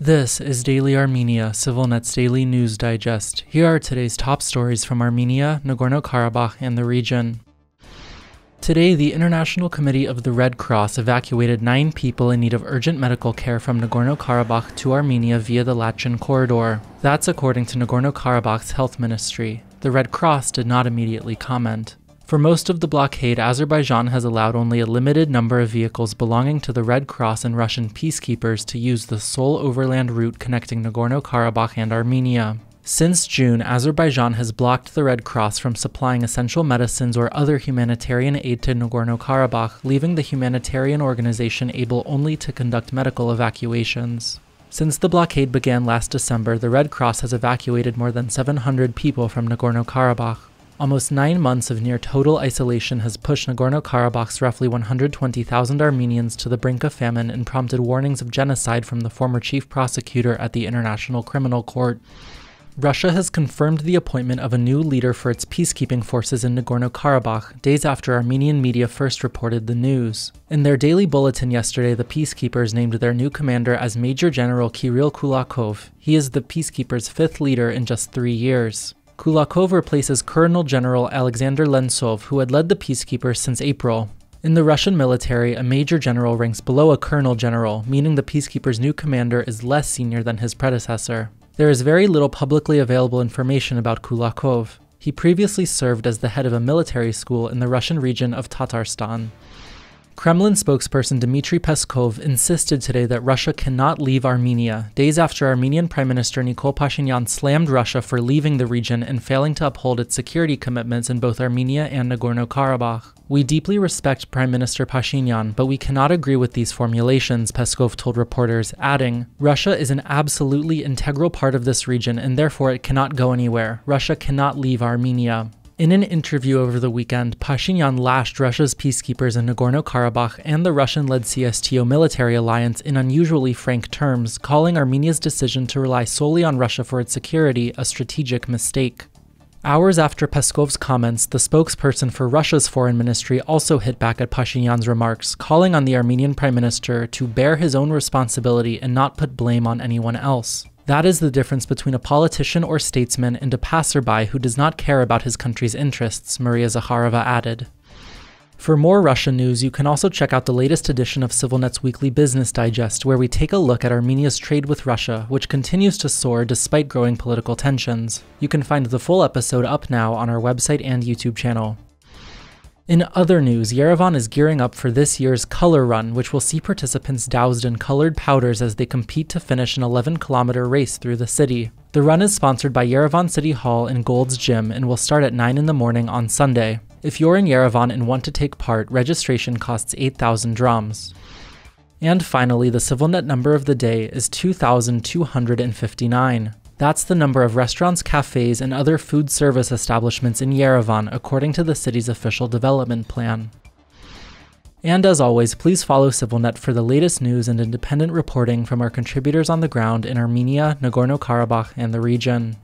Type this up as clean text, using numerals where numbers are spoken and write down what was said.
This is Daily Armenia, CivilNet's daily news digest. Here are today's top stories from Armenia, Nagorno-Karabakh, and the region. Today, the International Committee of the Red Cross evacuated 9 people in need of urgent medical care from Nagorno-Karabakh to Armenia via the Lachin corridor. That's according to Nagorno-Karabakh's health ministry. The Red Cross did not immediately comment. For most of the blockade, Azerbaijan has allowed only a limited number of vehicles belonging to the Red Cross and Russian peacekeepers to use the sole overland route connecting Nagorno-Karabakh and Armenia. Since June, Azerbaijan has blocked the Red Cross from supplying essential medicines or other humanitarian aid to Nagorno-Karabakh, leaving the humanitarian organization able only to conduct medical evacuations. Since the blockade began last December, the Red Cross has evacuated more than 700 people from Nagorno-Karabakh. Almost 9 months of near-total isolation has pushed Nagorno-Karabakh's roughly 120,000 Armenians to the brink of famine and prompted warnings of genocide from the former chief prosecutor at the International Criminal Court. Russia has confirmed the appointment of a new leader for its peacekeeping forces in Nagorno-Karabakh, days after Armenian media first reported the news. In their daily bulletin yesterday, the peacekeepers named their new commander as Major General Kirill Kulakov. He is the peacekeepers' 5th leader in just 3 years. Kulakov replaces Colonel General Alexander Lentsov, who had led the peacekeepers since April. In the Russian military, a major general ranks below a colonel general, meaning the peacekeepers' new commander is less senior than his predecessor. There is very little publicly available information about Kulakov. He previously served as the head of a military school in the Russian region of Tatarstan. Kremlin spokesperson Dmitry Peskov insisted today that Russia cannot leave Armenia, days after Armenian Prime Minister Nikol Pashinyan slammed Russia for leaving the region and failing to uphold its security commitments in both Armenia and Nagorno-Karabakh. "We deeply respect Prime Minister Pashinyan, but we cannot agree with these formulations," Peskov told reporters, adding, "Russia is an absolutely integral part of this region and therefore it cannot go anywhere. Russia cannot leave Armenia." In an interview over the weekend, Pashinyan lashed Russia's peacekeepers in Nagorno-Karabakh and the Russian-led CSTO military alliance in unusually frank terms, calling Armenia's decision to rely solely on Russia for its security a strategic mistake. Hours after Peskov's comments, the spokesperson for Russia's foreign ministry also hit back at Pashinyan's remarks, calling on the Armenian prime minister to bear his own responsibility and not put blame on anyone else. That is the difference between a politician or statesman and a passerby who does not care about his country's interests, Maria Zakharova added. For more Russian news, you can also check out the latest edition of CivilNet's weekly business digest, where we take a look at Armenia's trade with Russia, which continues to soar despite growing political tensions. You can find the full episode up now on our website and YouTube channel. In other news, Yerevan is gearing up for this year's Color Run, which will see participants doused in colored powders as they compete to finish an 11-kilometer race through the city. The run is sponsored by Yerevan City Hall and Gold's Gym and will start at 9 in the morning on Sunday. If you're in Yerevan and want to take part, registration costs 8,000 drams. And finally, the CivilNet number of the day is 2,259. That's the number of restaurants, cafes, and other food service establishments in Yerevan, according to the city's official development plan. And as always, please follow CivilNet for the latest news and independent reporting from our contributors on the ground in Armenia, Nagorno-Karabakh, and the region.